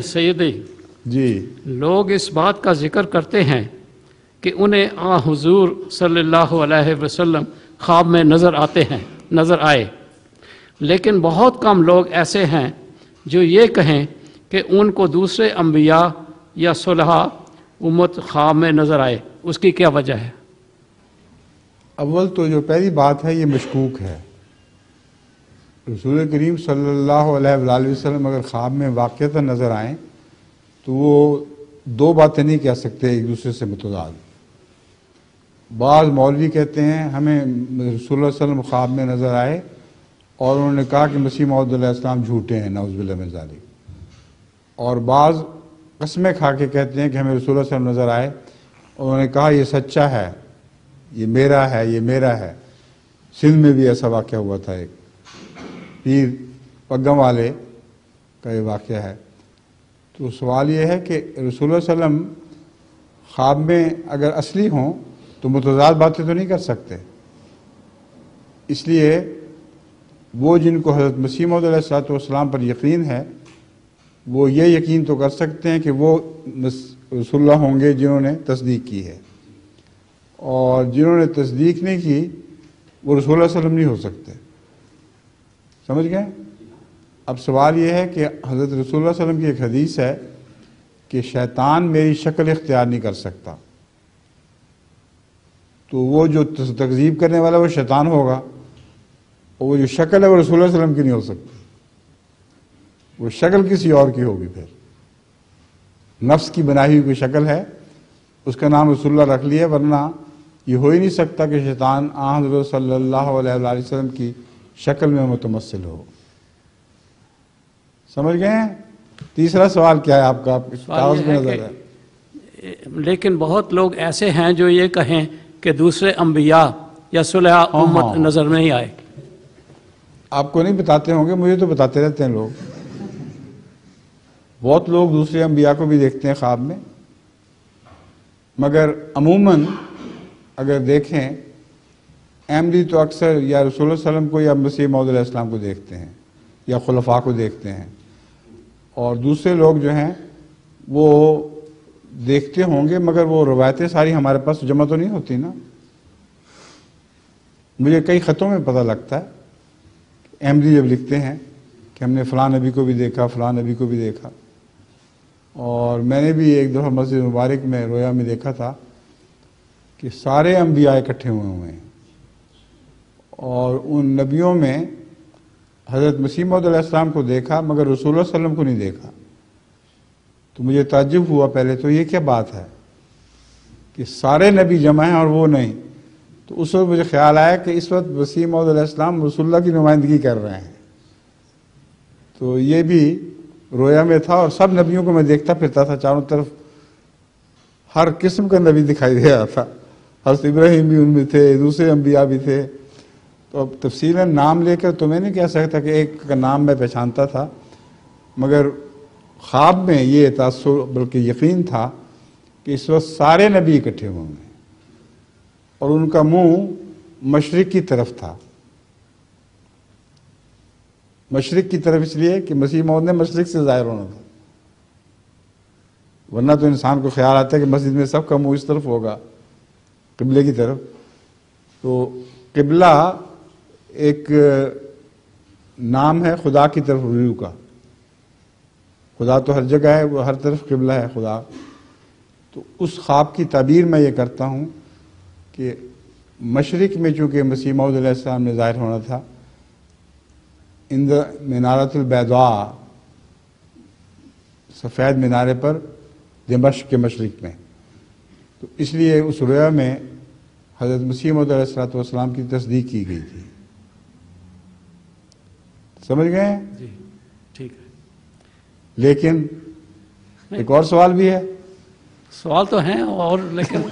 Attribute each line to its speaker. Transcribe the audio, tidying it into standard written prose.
Speaker 1: سیدی
Speaker 2: جی
Speaker 1: لوگ اس بات کا ذکر کرتے ہیں کہ انہیں حضور صلی اللہ علیہ وسلم خواب میں نظر آئے، لیکن بہت کم لوگ ایسے ہیں جو یہ کہیں کہ ان کو دوسرے انبیاء یا صلحاء امت خواب میں نظر آئے۔ اس کی کیا وجہ ہے؟
Speaker 2: اول تو جو پہلی بات ہے یہ مشکوک ہے۔ رسول کریم صلی اللہ علیہ وآلہ وسلم اگر خواب میں واقعتاً نظر آئیں تو وہ دو باتیں نہیں کہہ سکتے ایک دوسرے سے متضاد۔ بعض مولوی کہتے ہیں ہمیں رسول اللہ صلی اللہ علیہ وسلم خواب میں نظر آئے اور انہوں نے کہا کہ مسیح موعود علیہ السلام جھوٹے ہیں، نعوذ باللہ من ذالک۔ اور بعض قسمیں کھا کے کہتے ہیں کہ ہمیں رسول اللہ صلی اللہ علیہ وسلم نظر آئے اور انہوں نے کہا یہ سچا ہے، یہ میرا ہے، یہ میرا ہے۔ سندھ میں بھی ایسا واقعہ ہوا تھا، ایک پیر پگم والے کا یہ واقعہ ہے۔ تو سوال یہ ہے کہ رسول اللہ صلی اللہ علیہ وسلم خواب میں اگر اصلی ہوں تو متضاد باتیں تو نہیں کر سکتے، اس لیے وہ جن کو حضرت مسیح موعود علیہ السلام پر یقین ہے وہ یہ یقین تو کر سکتے ہیں کہ وہ رسول اللہ ہوں گے جنہوں نے تصدیق کی ہے، اور جنہوں نے تصدیق نہیں کی وہ رسول اللہ صلی اللہ علیہ وسلم نہیں ہو سکتے۔ سمجھ گئے؟ اب سوال یہ ہے کہ حضرت رسول اللہ صلی اللہ علیہ وسلم کی ایک حدیث ہے کہ شیطان میری شکل اختیار نہیں کر سکتا، تو وہ جو تکذیب کرنے والا وہ شیطان ہوگا، اور وہ جو شکل ہے وہ رسول اللہ صلی اللہ علیہ وسلم کی نہیں ہو سکتی، وہ شکل کسی اور کی ہوگی۔ پھر نفس کی بنائی ہوئی کوئی شکل ہے، اس کا نام رسول اللہ رکھ لیا، ورنہ یہ ہو ہی نہیں سکتا کہ شیطان حضرت صلی اللہ علیہ وآلہ وسلم کی شکل میں متمثل ہو۔ سمجھ گئے ہیں؟ تیسرا سوال کیا ہے آپ کا؟ کاغذ میں نظر ہے۔
Speaker 1: لیکن بہت لوگ ایسے ہیں جو یہ کہیں کہ دوسرے انبیاء یا صلحاء امت نظر نہیں آئے۔
Speaker 2: آپ کو نہیں بتاتے ہوں گے، مجھے تو بتاتے رہتے ہیں لوگ۔ بہت لوگ دوسرے انبیاء کو بھی دیکھتے ہیں خواب میں، مگر عموماً اگر دیکھیں احمدی تو اکثر یا رسول اللہ صلی اللہ علیہ وسلم کو یا مسیح موعود علیہ السلام کو دیکھتے ہیں یا خلفاء کو دیکھتے ہیں، اور دوسرے لوگ جو ہیں وہ دیکھتے ہوں گے، مگر وہ روایتیں ساری ہمارے پاس جمع تو نہیں ہوتی نا۔ مجھے کئی خطوں میں پتہ لگتا ہے، احمدی جب لکھتے ہیں کہ ہم نے فلاں نبی کو بھی دیکھا، فلاں نبی کو بھی دیکھا، اور میں نے بھی ایک دفعہ مسجد مبارک میں رویا میں دیکھا تھا کہ سارے انبیاء اکٹھے ہوئے ہیں، اور ان نبیوں میں حضرت مسیح موعود علیہ السلام کو دیکھا مگر رسول اللہ صلی اللہ علیہ وسلم کو نہیں دیکھا۔ تو مجھے تعجب ہوا پہلے تو، یہ کیا بات ہے کہ سارے نبی جمع ہیں اور وہ نہیں؟ تو اس وقت مجھے خیال آیا کہ اس وقت مسیح موعود علیہ السلام رسول اللہ کی نمائندگی کر رہے ہیں۔ تو یہ بھی رویا میں تھا، اور سب نبیوں کو میں دیکھتا پھرتا تھا، چاروں طرف ہر قسم کا نبی دکھائی دے رہا تھا۔ حضرت ابراہیم بھی ان میں تھے، دوسرے انبیاء بھی تھے۔ تو اب تفصیلاً نام لے کر تو میں نہیں کہہ سکتا کہ ایک کا نام میں پہچانتا تھا، مگر خواب میں یہ تاثر بلکہ یقین تھا کہ اس وقت سارے نبی اکٹھے ہوئے ہیں، اور ان کا منہ مشرق کی طرف تھا۔ مشرق کی طرف اس لیے کہ مسیح موعود نے مشرق سے ظاہر ہونا تھا، ورنہ تو انسان کو خیال آتا ہے کہ مسجد میں سب کا منہ اس طرف ہوگا، قبلے کی طرف۔ تو قبلہ ایک نام ہے خدا کی طرف رجوع کا، خدا تو ہر جگہ ہے، وہ ہر طرف قبلہ ہے خدا۔ تو اس خواب کی تعبیر میں یہ کرتا ہوں کہ مشرق میں چونکہ مسیح موعود علیہ السلام نے ظاہر ہونا تھا، منارۃ البیضاء، سفید مینارے پر دمشق کے مشرق میں، تو اس لیے اس رویا میں حضرت مسیح موعود علیہ السلام کی تصدیق کی گئی تھی۔ سمجھ گئے؟
Speaker 1: جی ٹھیک ہے۔
Speaker 2: لیکن ایک اور سوال بھی ہے۔
Speaker 1: سوال تو ہیں اور لیکن